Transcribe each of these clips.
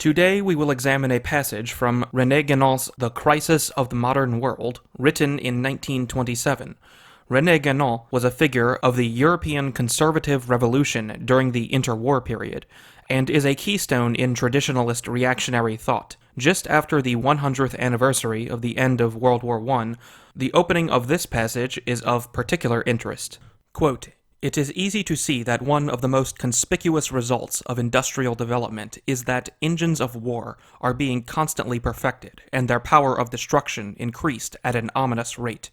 Today we will examine a passage from Rene Guenon's The Crisis of the Modern World, written in 1927. Rene Guenon was a figure of the European conservative revolution during the interwar period, and is a keystone in traditionalist reactionary thought. Just after the 100th anniversary of the end of World War I, the opening of this passage is of particular interest. Quote, "It is easy to see that one of the most conspicuous results of industrial development is that engines of war are being constantly perfected, and their power of destruction increased at an ominous rate.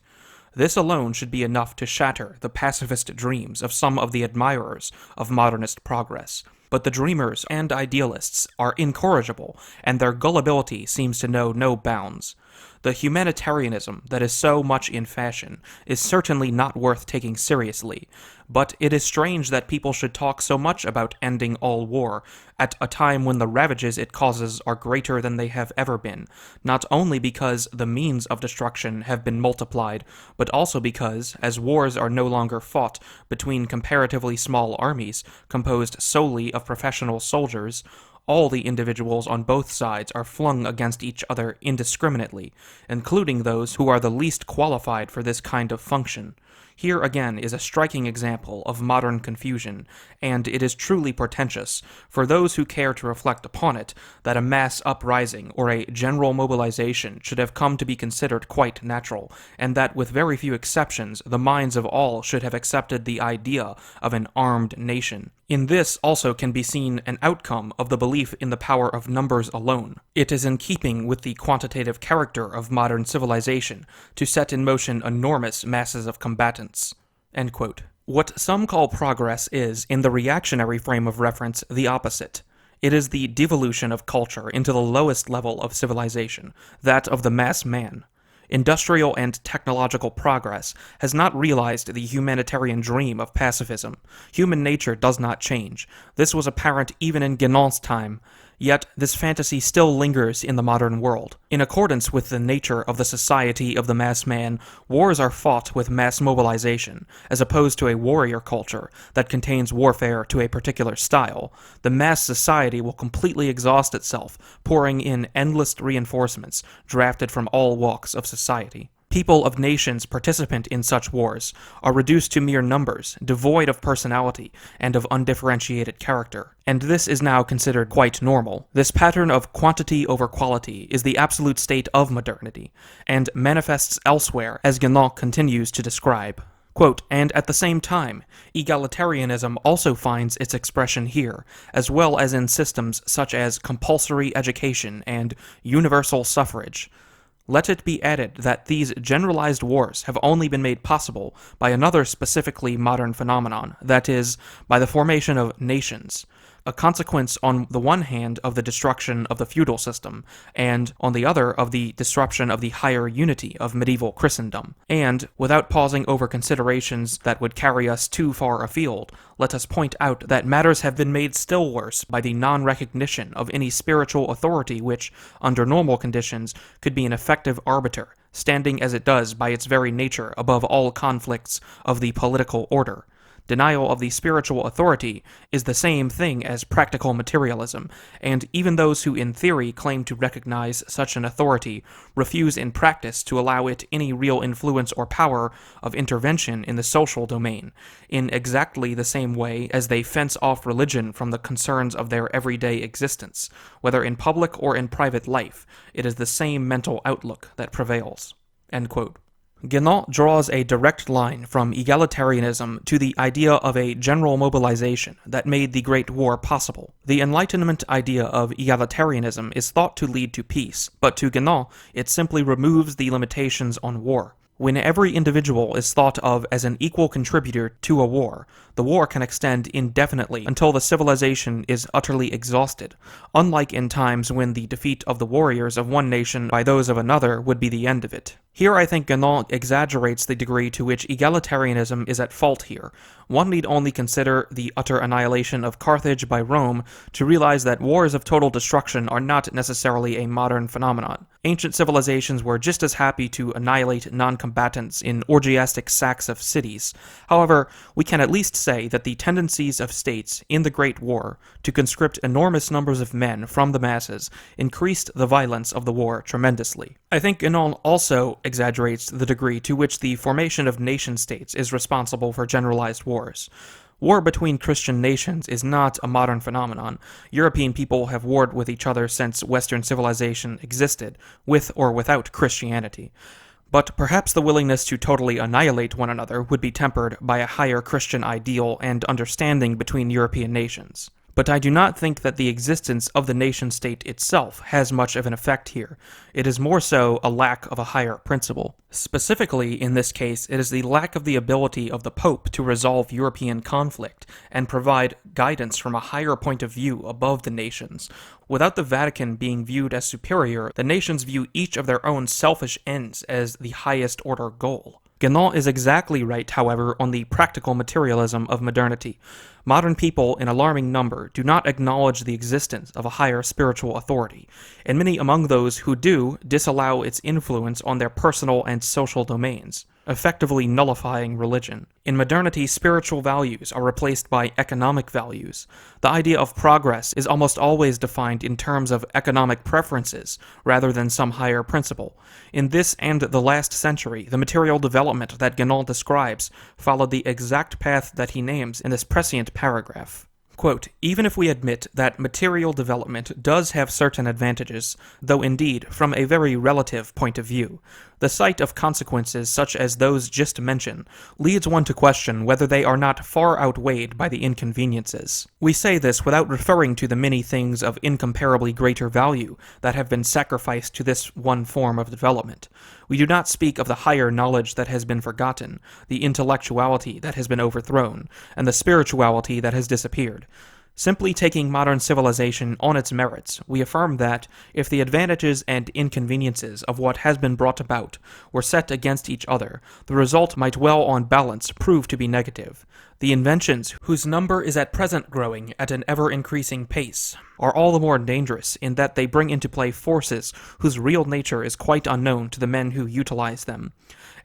This alone should be enough to shatter the pacifist dreams of some of the admirers of modernist progress. But the dreamers and idealists are incorrigible, and their gullibility seems to know no bounds. The humanitarianism that is so much in fashion is certainly not worth taking seriously, but it is strange that people should talk so much about ending all war at a time when the ravages it causes are greater than they have ever been, not only because the means of destruction have been multiplied, but also because, as wars are no longer fought between comparatively small armies composed solely of professional soldiers, all the individuals on both sides are flung against each other indiscriminately, including those who are the least qualified for this kind of function. Here again is a striking example of modern confusion, and it is truly portentous, for those who care to reflect upon it, that a mass uprising or a general mobilization should have come to be considered quite natural, and that with very few exceptions the minds of all should have accepted the idea of an armed nation. In this also can be seen an outcome of the belief in the power of numbers alone. It is in keeping with the quantitative character of modern civilization to set in motion enormous masses of combatants." End quote. What some call progress is, in the reactionary frame of reference, the opposite. It is the devolution of culture into the lowest level of civilization, that of the mass man. Industrial and technological progress has not realized the humanitarian dream of pacifism. Human nature does not change. This was apparent even in Guénon's time, yet this fantasy still lingers in the modern world. In accordance with the nature of the society of the mass man, wars are fought with mass mobilization, as opposed to a warrior culture that contains warfare to a particular style. The mass society will completely exhaust itself, pouring in endless reinforcements drafted from all walks of society. People of nations participant in such wars are reduced to mere numbers, devoid of personality and of undifferentiated character, and this is now considered quite normal. This pattern of quantity over quality is the absolute state of modernity, and manifests elsewhere, as Guénon continues to describe. Quote, "And at the same time, egalitarianism also finds its expression here, as well as in systems such as compulsory education and universal suffrage. Let it be added that these generalized wars have only been made possible by another specifically modern phenomenon, that is, by the formation of nations, a consequence on the one hand of the destruction of the feudal system, and on the other of the disruption of the higher unity of medieval Christendom. And, without pausing over considerations that would carry us too far afield, let us point out that matters have been made still worse by the non-recognition of any spiritual authority which, under normal conditions, could be an effective arbiter, standing as it does by its very nature above all conflicts of the political order. Denial of the spiritual authority is the same thing as practical materialism, and even those who in theory claim to recognize such an authority refuse in practice to allow it any real influence or power of intervention in the social domain, in exactly the same way as they fence off religion from the concerns of their everyday existence. Whether in public or in private life, it is the same mental outlook that prevails." End quote. Guénon draws a direct line from egalitarianism to the idea of a general mobilization that made the Great War possible. The Enlightenment idea of egalitarianism is thought to lead to peace, but to Guénon it simply removes the limitations on war. When every individual is thought of as an equal contributor to a war, the war can extend indefinitely until the civilization is utterly exhausted, unlike in times when the defeat of the warriors of one nation by those of another would be the end of it. Here I think Guénon exaggerates the degree to which egalitarianism is at fault here. One need only consider the utter annihilation of Carthage by Rome to realize that wars of total destruction are not necessarily a modern phenomenon. Ancient civilizations were just as happy to annihilate non-combatants in orgiastic sacks of cities. However, we can at least say that the tendencies of states in the Great War to conscript enormous numbers of men from the masses increased the violence of the war tremendously. I think Guenon also exaggerates the degree to which the formation of nation-states is responsible for generalized wars. War between Christian nations is not a modern phenomenon. European people have warred with each other since Western civilization existed, with or without Christianity. But perhaps the willingness to totally annihilate one another would be tempered by a higher Christian ideal and understanding between European nations. But I do not think that the existence of the nation-state itself has much of an effect here. It is more so a lack of a higher principle. Specifically, in this case, it is the lack of the ability of the Pope to resolve European conflict and provide guidance from a higher point of view above the nations. Without the Vatican being viewed as superior, the nations view each of their own selfish ends as the highest order goal. Guenon is exactly right, however, on the practical materialism of modernity. Modern people, in alarming number, do not acknowledge the existence of a higher spiritual authority, and many among those who do disallow its influence on their personal and social domains, effectively nullifying religion. In modernity, spiritual values are replaced by economic values. The idea of progress is almost always defined in terms of economic preferences, rather than some higher principle. In this and the last century, the material development that Guenon describes followed the exact path that he names in this prescient paragraph. Quote, even if we admit that material development does have certain advantages, though indeed from a very relative point of view, the sight of consequences such as those just mentioned leads one to question whether they are not far outweighed by the inconveniences. We say this without referring to the many things of incomparably greater value that have been sacrificed to this one form of development. We do not speak of the higher knowledge that has been forgotten, the intellectuality that has been overthrown, and the spirituality that has disappeared. Simply taking modern civilization on its merits, we affirm that, if the advantages and inconveniences of what has been brought about were set against each other, the result might well on balance prove to be negative. The inventions, whose number is at present growing at an ever-increasing pace, are all the more dangerous in that they bring into play forces whose real nature is quite unknown to the men who utilize them.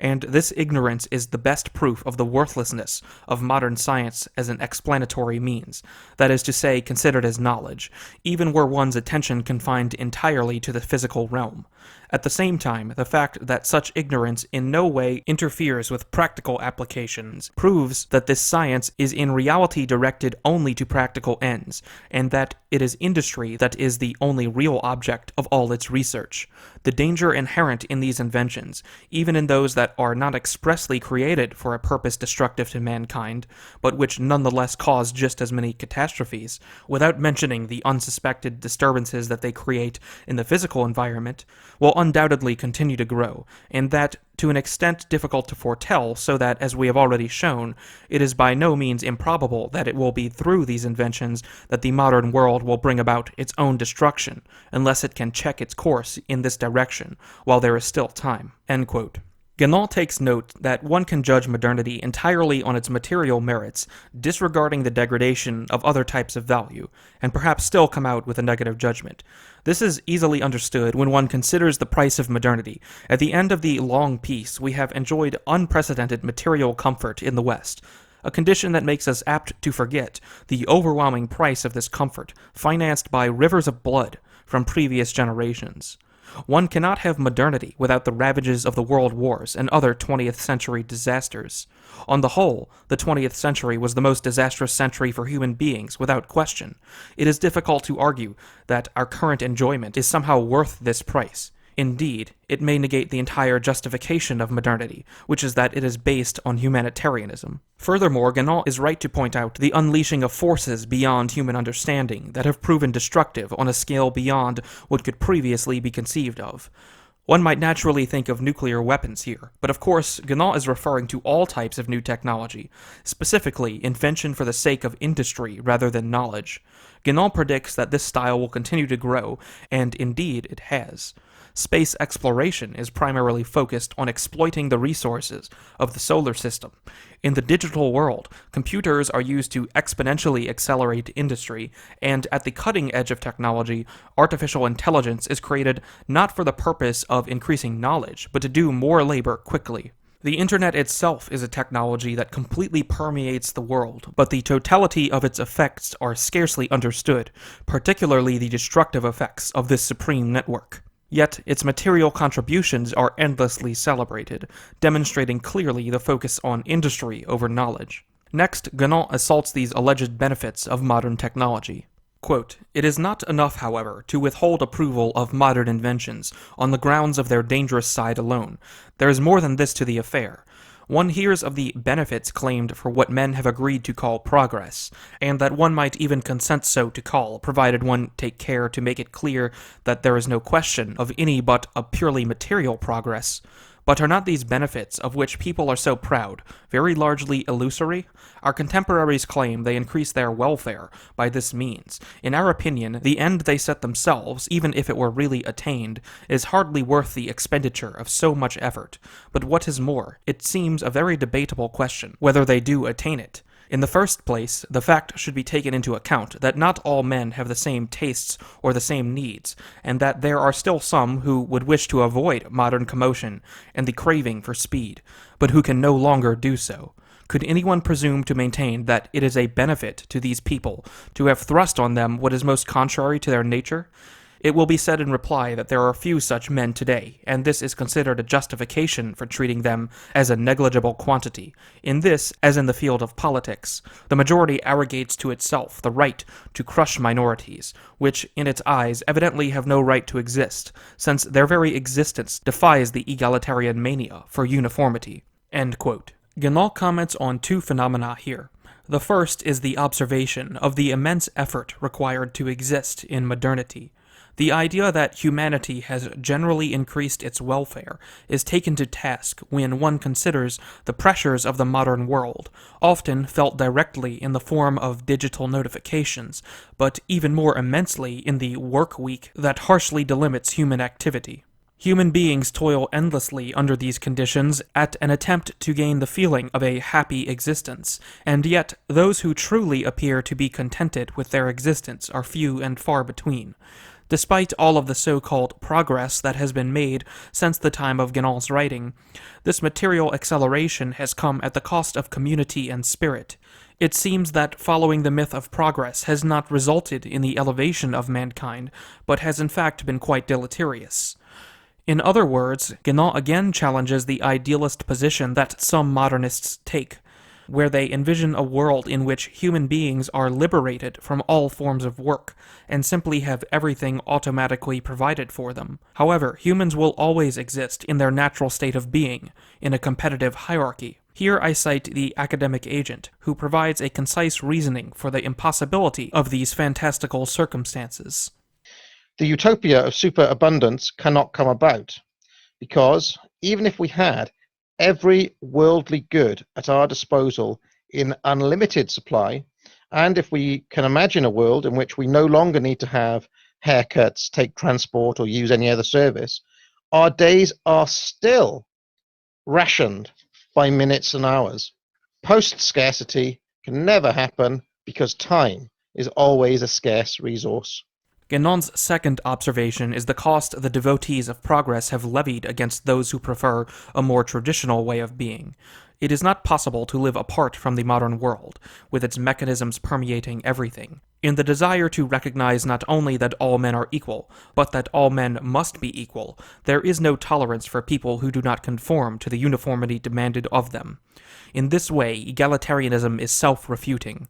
And this ignorance is the best proof of the worthlessness of modern science as an explanatory means, that is to say, considered as knowledge, even were one's attention confined entirely to the physical realm. At the same time, the fact that such ignorance in no way interferes with practical applications proves that this science is in reality directed only to practical ends, and that it is industry that is the only real object of all its research. The danger inherent in these inventions, even in those that are not expressly created for a purpose destructive to mankind, but which nonetheless cause just as many catastrophes, without mentioning the unsuspected disturbances that they create in the physical environment, will undoubtedly continue to grow, and that to an extent difficult to foretell, so that, as we have already shown, it is by no means improbable that it will be through these inventions that the modern world will bring about its own destruction, unless it can check its course in this direction, while there is still time." End quote. Guenon takes note that one can judge modernity entirely on its material merits, disregarding the degradation of other types of value, and perhaps still come out with a negative judgment. This is easily understood when one considers the price of modernity. At the end of the long peace, we have enjoyed unprecedented material comfort in the West, a condition that makes us apt to forget the overwhelming price of this comfort, financed by rivers of blood from previous generations. One cannot have modernity without the ravages of the world wars and other 20th century disasters. On the whole, the 20th century was the most disastrous century for human beings, without question. It is difficult to argue that our current enjoyment is somehow worth this price. Indeed, it may negate the entire justification of modernity, which is that it is based on humanitarianism. Furthermore, Guenon is right to point out the unleashing of forces beyond human understanding that have proven destructive on a scale beyond what could previously be conceived of. One might naturally think of nuclear weapons here, but of course, Guenon is referring to all types of new technology, specifically invention for the sake of industry rather than knowledge. Guénon predicts that this style will continue to grow, and indeed it has. Space exploration is primarily focused on exploiting the resources of the solar system. In the digital world, computers are used to exponentially accelerate industry, and at the cutting edge of technology, artificial intelligence is created not for the purpose of increasing knowledge, but to do more labor quickly. The internet itself is a technology that completely permeates the world, but the totality of its effects are scarcely understood, particularly the destructive effects of this supreme network. Yet, its material contributions are endlessly celebrated, demonstrating clearly the focus on industry over knowledge. Next, Guénon assaults these alleged benefits of modern technology. Quote, "It is not enough, however, to withhold approval of modern inventions on the grounds of their dangerous side alone. There is more than this to the affair. One hears of the benefits claimed for what men have agreed to call progress, and that one might even consent so to call, provided one take care to make it clear that there is no question of any but a purely material progress. But are not these benefits, of which people are so proud, very largely illusory? Our contemporaries claim they increase their welfare by this means. In our opinion, the end they set themselves, even if it were really attained, is hardly worth the expenditure of so much effort. But what is more, it seems a very debatable question, whether they do attain it. In the first place, the fact should be taken into account that not all men have the same tastes or the same needs, and that there are still some who would wish to avoid modern commotion and the craving for speed, but who can no longer do so. Could anyone presume to maintain that it is a benefit to these people to have thrust on them what is most contrary to their nature? It will be said in reply that there are few such men today, and this is considered a justification for treating them as a negligible quantity. In this, as in the field of politics, the majority arrogates to itself the right to crush minorities, which, in its eyes, evidently have no right to exist, since their very existence defies the egalitarian mania for uniformity." End quote. Guénon comments on two phenomena here. The first is the observation of the immense effort required to exist in modernity. The idea that humanity has generally increased its welfare is taken to task when one considers the pressures of the modern world, often felt directly in the form of digital notifications, but even more immensely in the work week that harshly delimits human activity. Human beings toil endlessly under these conditions at an attempt to gain the feeling of a happy existence, and yet those who truly appear to be contented with their existence are few and far between. Despite all of the so-called progress that has been made since the time of Guénon's writing, this material acceleration has come at the cost of community and spirit. It seems that following the myth of progress has not resulted in the elevation of mankind, but has in fact been quite deleterious. In other words, Guénon again challenges the idealist position that some modernists take, where they envision a world in which human beings are liberated from all forms of work, and simply have everything automatically provided for them. However, humans will always exist in their natural state of being, in a competitive hierarchy. Here I cite the academic agent, who provides a concise reasoning for the impossibility of these fantastical circumstances. The utopia of superabundance cannot come about, because even if we had every worldly good at our disposal in unlimited supply, and if we can imagine a world in which we no longer need to have haircuts, take transport, or use any other service, our days are still rationed by minutes and hours. Post-scarcity can never happen because time is always a scarce resource. Guénon's second observation is the cost the devotees of progress have levied against those who prefer a more traditional way of being. It is not possible to live apart from the modern world, with its mechanisms permeating everything. In the desire to recognize not only that all men are equal, but that all men must be equal, there is no tolerance for people who do not conform to the uniformity demanded of them. In this way, egalitarianism is self-refuting.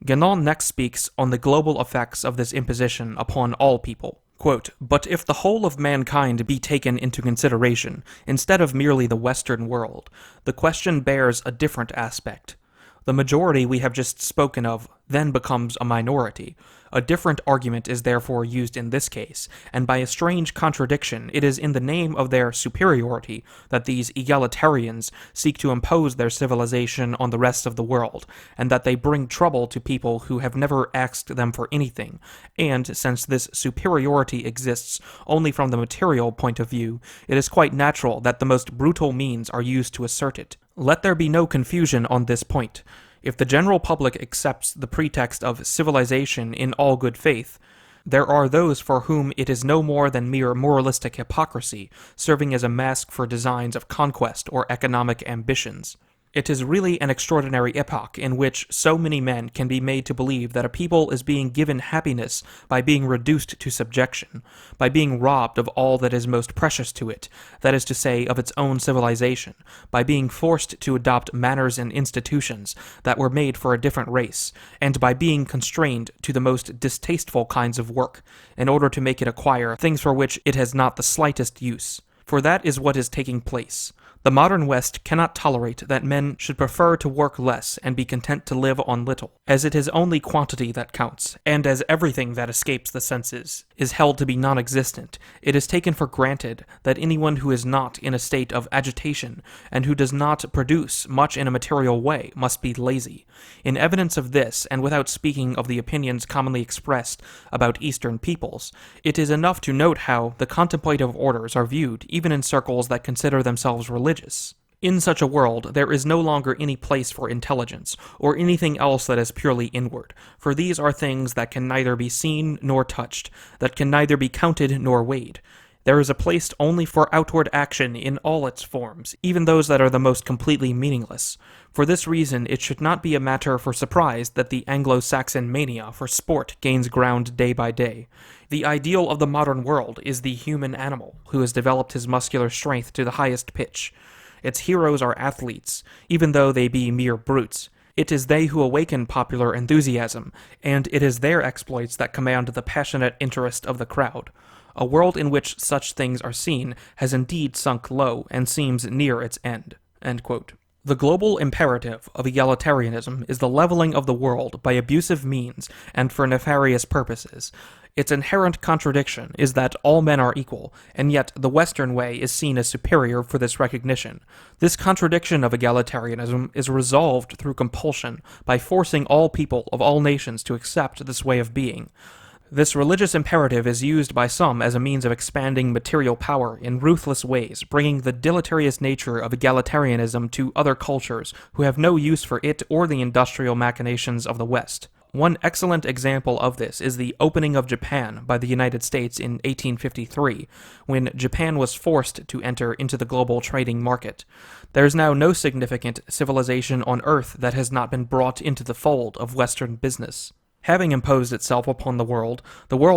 Guénon next speaks on the global effects of this imposition upon all people. Quote, "But if the whole of mankind be taken into consideration, instead of merely the Western world, the question bears a different aspect. The majority we have just spoken of, then becomes a minority. A different argument is therefore used in this case, and by a strange contradiction, it is in the name of their superiority that these egalitarians seek to impose their civilization on the rest of the world, and that they bring trouble to people who have never asked them for anything, and since this superiority exists only from the material point of view, it is quite natural that the most brutal means are used to assert it. Let there be no confusion on this point. If the general public accepts the pretext of civilization in all good faith, there are those for whom it is no more than mere moralistic hypocrisy, serving as a mask for designs of conquest or economic ambitions. It is really an extraordinary epoch in which so many men can be made to believe that a people is being given happiness by being reduced to subjection, by being robbed of all that is most precious to it, that is to say, of its own civilization, by being forced to adopt manners and institutions that were made for a different race, and by being constrained to the most distasteful kinds of work, in order to make it acquire things for which it has not the slightest use. For that is what is taking place. The modern West cannot tolerate that men should prefer to work less and be content to live on little, as it is only quantity that counts, and as everything that escapes the senses is held to be non-existent. It is taken for granted that anyone who is not in a state of agitation, and who does not produce much in a material way, must be lazy. In evidence of this, and without speaking of the opinions commonly expressed about Eastern peoples, it is enough to note how the contemplative orders are viewed even in circles that consider themselves religious. In such a world, there is no longer any place for intelligence, or anything else that is purely inward, for these are things that can neither be seen nor touched, that can neither be counted nor weighed. There is a place only for outward action in all its forms, even those that are the most completely meaningless. For this reason, it should not be a matter for surprise that the Anglo-Saxon mania for sport gains ground day by day. The ideal of the modern world is the human animal, who has developed his muscular strength to the highest pitch. Its heroes are athletes, even though they be mere brutes. It is they who awaken popular enthusiasm, and it is their exploits that command the passionate interest of the crowd. A world in which such things are seen has indeed sunk low and seems near its end." End quote. The global imperative of egalitarianism is the leveling of the world by abusive means and for nefarious purposes. Its inherent contradiction is that all men are equal, and yet the Western way is seen as superior for this recognition. This contradiction of egalitarianism is resolved through compulsion by forcing all people of all nations to accept this way of being. This religious imperative is used by some as a means of expanding material power in ruthless ways, bringing the deleterious nature of egalitarianism to other cultures who have no use for it or the industrial machinations of the West. One excellent example of this is the opening of Japan by the United States in 1853, when Japan was forced to enter into the global trading market. There is now no significant civilization on Earth that has not been brought into the fold of Western business. Having imposed itself upon the world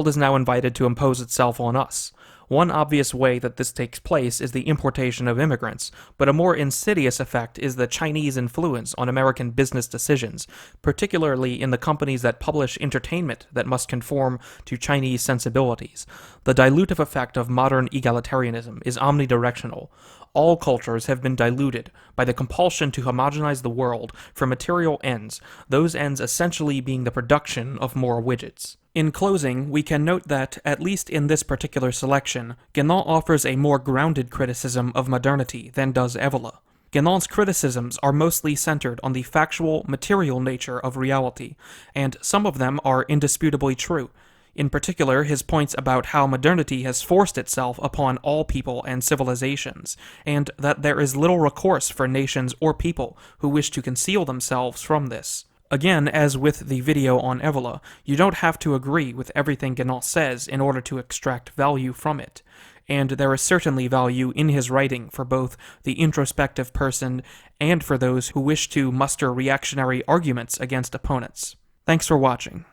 is now invited to impose itself on us. One obvious way that this takes place is the importation of immigrants, but a more insidious effect is the Chinese influence on American business decisions, particularly in the companies that publish entertainment that must conform to Chinese sensibilities. The dilutive effect of modern egalitarianism is omnidirectional. All cultures have been diluted by the compulsion to homogenize the world for material ends, those ends essentially being the production of more widgets. In closing, we can note that, at least in this particular selection, Guenon offers a more grounded criticism of modernity than does Evola. Guénon's criticisms are mostly centered on the factual, material nature of reality, and some of them are indisputably true. In particular, his points about how modernity has forced itself upon all people and civilizations, and that there is little recourse for nations or people who wish to conceal themselves from this. Again, as with the video on Evola, you don't have to agree with everything Guenon says in order to extract value from it, and there is certainly value in his writing for both the introspective person and for those who wish to muster reactionary arguments against opponents. Thanks for watching.